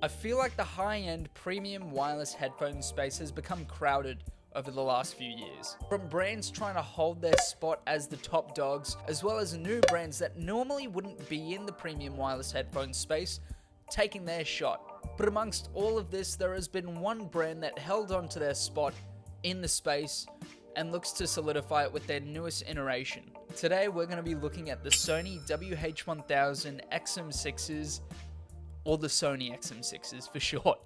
I feel like the high-end premium wireless headphone space has become crowded over the last few years. From brands trying to hold their spot as the top dogs, as well as new brands that normally wouldn't be in the premium wireless headphone space, taking their shot. But amongst all of this, there has been one brand that held on to their spot in the space and looks to solidify it with their newest iteration. Today, we're going to be looking at the Sony WH1000XM6s, or the Sony XM6s for short.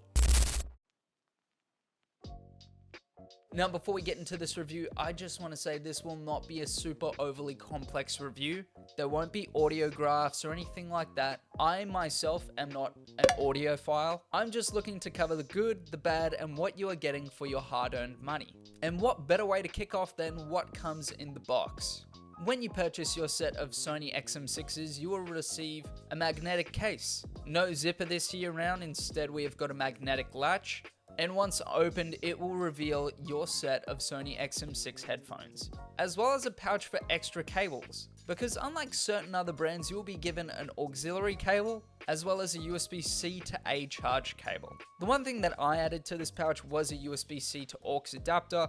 Now, before we get into this review, I just want to say this will not be a super overly complex review. There won't be audio graphs or anything like that. I myself am not an audiophile. I'm just looking to cover the good, the bad, and what you are getting for your hard-earned money. And what better way to kick off than what comes in the box? When you purchase your set of Sony XM6s, you will receive a magnetic case. No zipper this year round, instead we have got a magnetic latch. And once opened, it will reveal your set of Sony XM6 headphones, as well as a pouch for extra cables. Because unlike certain other brands, you will be given an auxiliary cable, as well as a USB-C to A charge cable. The one thing that I added to this pouch was a USB-C to aux adapter,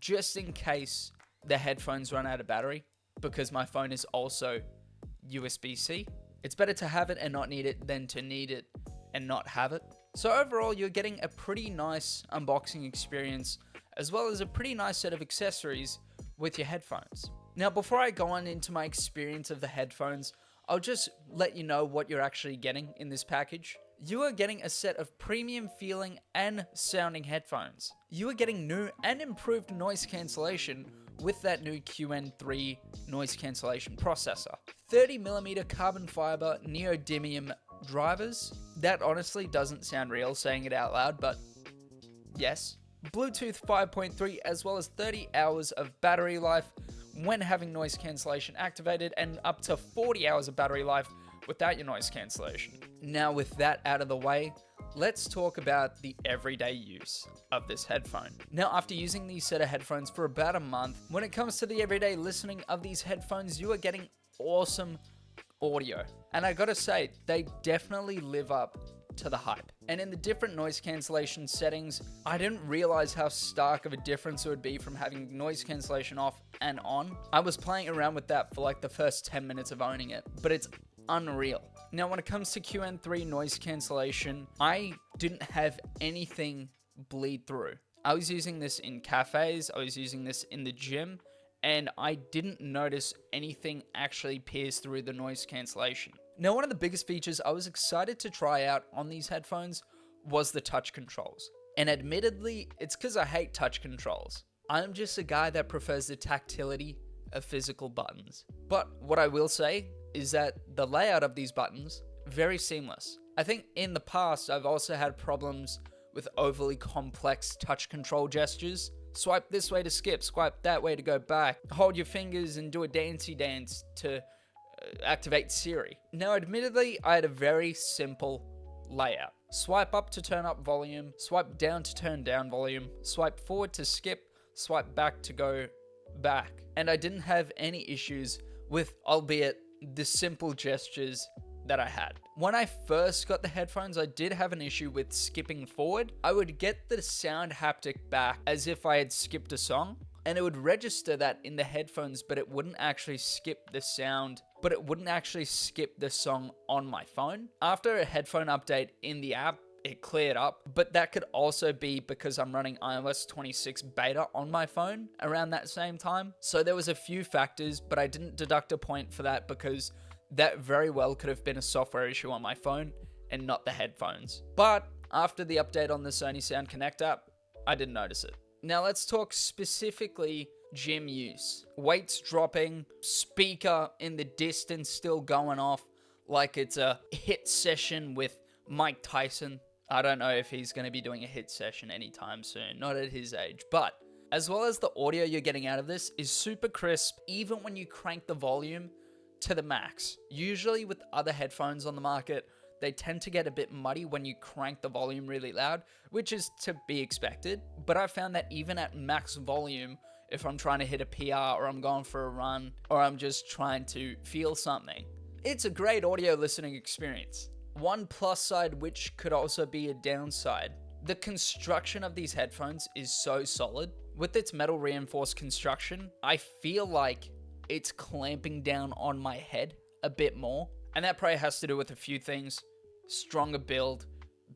just in case the headphones run out of battery, because my phone is also USB-C. It's better to have it and not need it than to need it and not have it. So overall, you're getting a pretty nice unboxing experience, as well as a pretty nice set of accessories with your headphones. Now, before I go on into my experience of the headphones, I'll just let you know what you're actually getting in this package. You are getting a set of premium feeling and sounding headphones. You are getting new and improved noise cancellation with that new QN3 noise cancellation processor. 30mm carbon fiber neodymium drivers. That honestly doesn't sound real saying it out loud, but yes. Bluetooth 5.3, as well as 30 hours of battery life when having noise cancellation activated, and up to 40 hours of battery life without your noise cancellation. Now, with that out of the way, let's talk about the everyday use of this headphone. Now, after using these set of headphones for about a month, when it comes to the everyday listening of these headphones, you are getting awesome audio. And I gotta say, they definitely live up to the hype. And in the different noise cancellation settings, I didn't realize how stark of a difference it would be from having noise cancellation off and on. I was playing around with that for like the first 10 minutes of owning it, but it's unreal. Now, when it comes to QN3 noise cancellation, I didn't have anything bleed through. I was using this in cafes, I was using this in the gym, and I didn't notice anything actually pierce through the noise cancellation. Now, one of the biggest features I was excited to try out on these headphones was the touch controls. And admittedly, it's because I hate touch controls. I'm just a guy that prefers the tactility of physical buttons. But what I will say is that the layout of these buttons, very seamless. I think in the past, I've also had problems with overly complex touch control gestures. Swipe this way to skip, swipe that way to go back, hold your fingers and do a dancey dance to activate Siri. Now, admittedly, I had a very simple layout. Swipe up to turn up volume, swipe down to turn down volume, swipe forward to skip, swipe back to go back. And I didn't have any issues with, albeit, the simple gestures that I had. When I first got the headphones, I did have an issue with skipping forward. I would get the sound haptic back as if I had skipped a song, and it would register that in the headphones, but it wouldn't actually skip the sound, but it wouldn't actually skip the song on my phone. After a headphone update in the app, it cleared up, but that could also be because I'm running iOS 26 beta on my phone around that same time. So there was a few factors, but I didn't deduct a point for that because that very well could have been a software issue on my phone and not the headphones. But after the update on the Sony Sound Connect app, I didn't notice it. Now let's talk specifically gym use. Weights dropping, speaker in the distance still going off like it's a hit session with Mike Tyson. I don't know if he's going to be doing a hit session anytime soon, not at his age, but as well as the audio you're getting out of this is super crisp even when you crank the volume to the max. Usually with other headphones on the market, they tend to get a bit muddy when you crank the volume really loud, which is to be expected. But I found that even at max volume, if I'm trying to hit a PR or I'm going for a run or I'm just trying to feel something, it's a great audio listening experience. one plus side, which could also be a downside. The construction of these headphones is so solid. With its metal reinforced construction, I feel like it's clamping down on my head a bit more. And that probably has to do with a few things. Stronger build,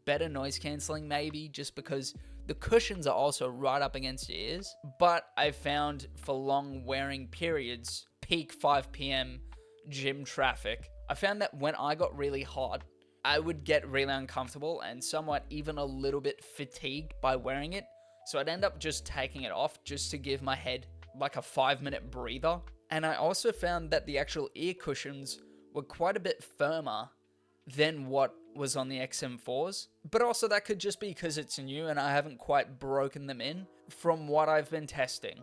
better noise cancelling maybe, just because the cushions are also right up against your ears. But I found for long wearing periods, peak 5 p.m. gym traffic, I found that when I got really hot, I would get really uncomfortable and somewhat even a little bit fatigued by wearing it. So I'd end up just taking it off just to give my head like a 5-minute breather. And I also found that the actual ear cushions were quite a bit firmer than what was on the XM4s. But also that could just be because it's new and I haven't quite broken them in. From what I've been testing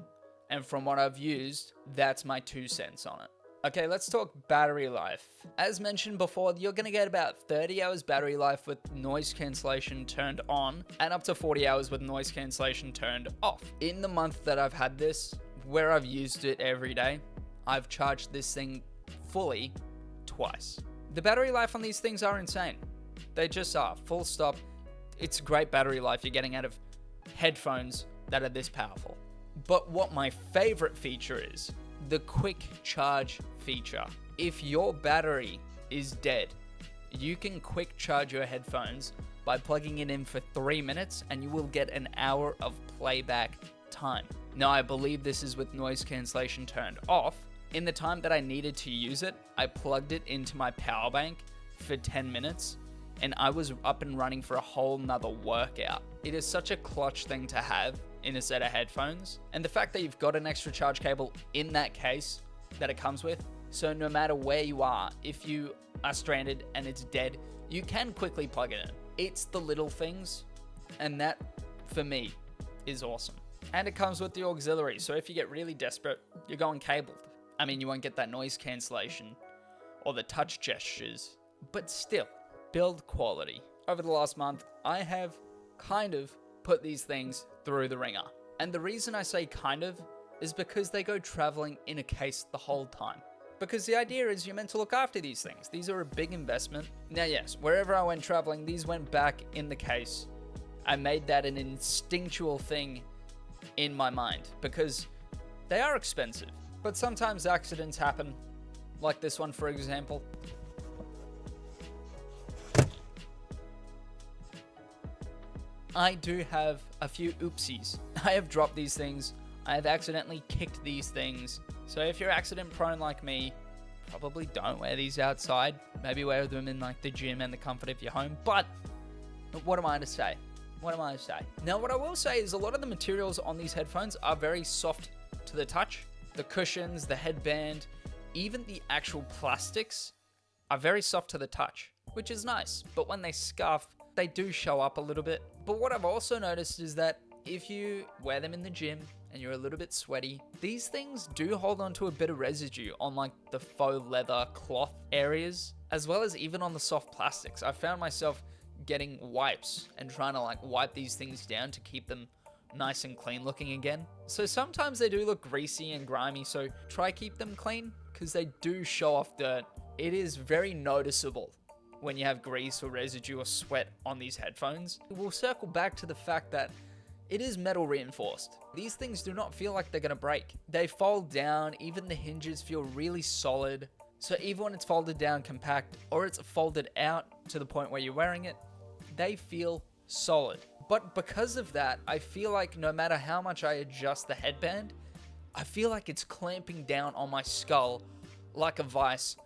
and from what I've used, that's my 2 cents on it. Okay, let's talk battery life. As mentioned before, you're going to get about 30 hours battery life with noise cancellation turned on and up to 40 hours with noise cancellation turned off. In the month that I've had this, where I've used it every day, I've charged this thing fully twice. The battery life on these things are insane. They just are, full stop. It's great battery life you're getting out of headphones that are this powerful. But what my favorite feature is, the quick charge feature. If your battery is dead, you can quick charge your headphones by plugging it in for 3 minutes and you will get an hour of playback time. Now, I believe this is with noise cancellation turned off. In the time that I needed to use it, I plugged it into my power bank for 10 minutes and I was up and running for a whole nother workout. It is such a clutch thing to have in a set of headphones. And the fact that you've got an extra charge cable in that case that it comes with, so no matter where you are, if you are stranded and it's dead, you can quickly plug it in. It's the little things, and that, for me, is awesome. And it comes with the auxiliary, so if you get really desperate, you're going cabled. I mean, you won't get that noise cancellation or the touch gestures, but still, build quality. Over the last month, I have kind of put these things through the ringer. And the reason I say kind of is because they go traveling in a case the whole time. Because the idea is you're meant to look after these things. These are a big investment. Now, yes, wherever I went traveling, these went back in the case. I made that an instinctual thing in my mind because they are expensive. But sometimes accidents happen, like this one, for example. I do have a few oopsies. I have dropped these things. I have accidentally kicked these things. So if you're accident prone like me, probably don't wear these outside. Maybe wear them in like the gym and the comfort of your home. But what am I to say? What am I to say? Now, what I will say is a lot of the materials on these headphones are very soft to the touch. The cushions, the headband, even the actual plastics are very soft to the touch, which is nice. But when they scuff, they do show up a little bit. But what I've also noticed is that if you wear them in the gym and you're a little bit sweaty, these things do hold on to a bit of residue on like the faux leather cloth areas, as well as even on the soft plastics. I found myself getting wipes and trying to like wipe these things down to keep them nice and clean looking again. So sometimes they do look greasy and grimy, so try keep them clean because they do show off dirt. It is very noticeable when you have grease or residue or sweat on these headphones. We'll circle back to the fact that it is metal reinforced. These things do not feel like they're gonna break. They fold down, even the hinges feel really solid. So even when it's folded down compact or it's folded out to the point where you're wearing it, they feel solid. But because of that, I feel like no matter how much I adjust the headband, I feel like it's clamping down on my skull like a vice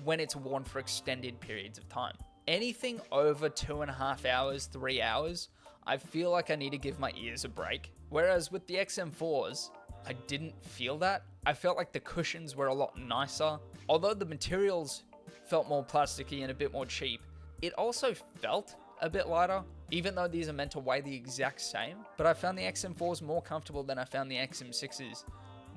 when it's worn for extended periods of time. Anything over 2.5 hours, 3 hours, I feel like I need to give my ears a break. Whereas with the XM4s, I didn't feel that. I felt like the cushions were a lot nicer. Although the materials felt more plasticky and a bit more cheap, it also felt a bit lighter, even though these are meant to weigh the exact same. But I found the XM4s more comfortable than I found the XM6s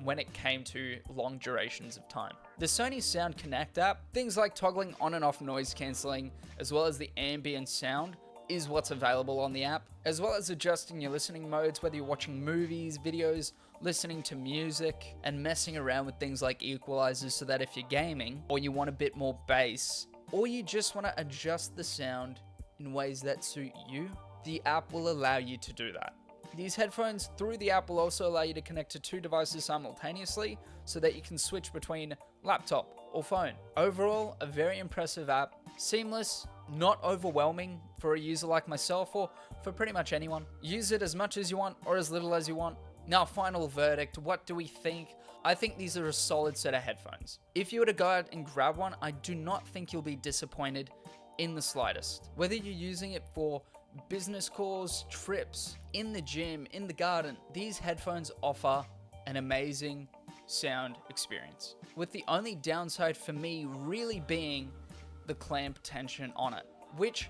when it came to long durations of time. The Sony Sound Connect app, things like toggling on and off noise cancelling, as well as the ambient sound, is what's available on the app, as well as adjusting your listening modes, whether you're watching movies, videos, listening to music, and messing around with things like equalizers so that if you're gaming or you want a bit more bass, or you just want to adjust the sound in ways that suit you, the app will allow you to do that. These headphones through the app will also allow you to connect to 2 devices simultaneously so that you can switch between laptop or phone. Overall, a very impressive app, seamless, not overwhelming for a user like myself or for pretty much anyone. Use it as much as you want or as little as you want. Now, final verdict, what do we think? I think these are a solid set of headphones. If you were to go out and grab one, I do not think you'll be disappointed in the slightest. Whether you're using it for business calls, trips, in the gym, in the garden, these headphones offer an amazing sound experience. With the only downside for me really being the clamp tension on it, which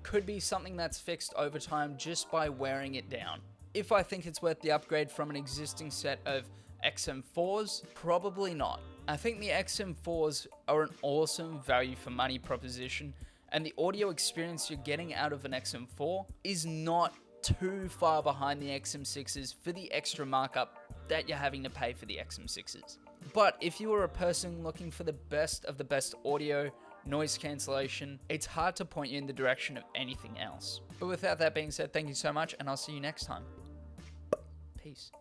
could be something that's fixed over time just by wearing it down. If I think it's worth the upgrade from an existing set of XM4s, probably not. I think the XM4s are an awesome value for money proposition, and the audio experience you're getting out of an XM4 is not too far behind the XM6s for the extra markup that you're having to pay for the XM6s. But if you are a person looking for the best of the best audio, noise cancellation, it's hard to point you in the direction of anything else. But without that being said, thank you so much, and I'll see you next time. Peace.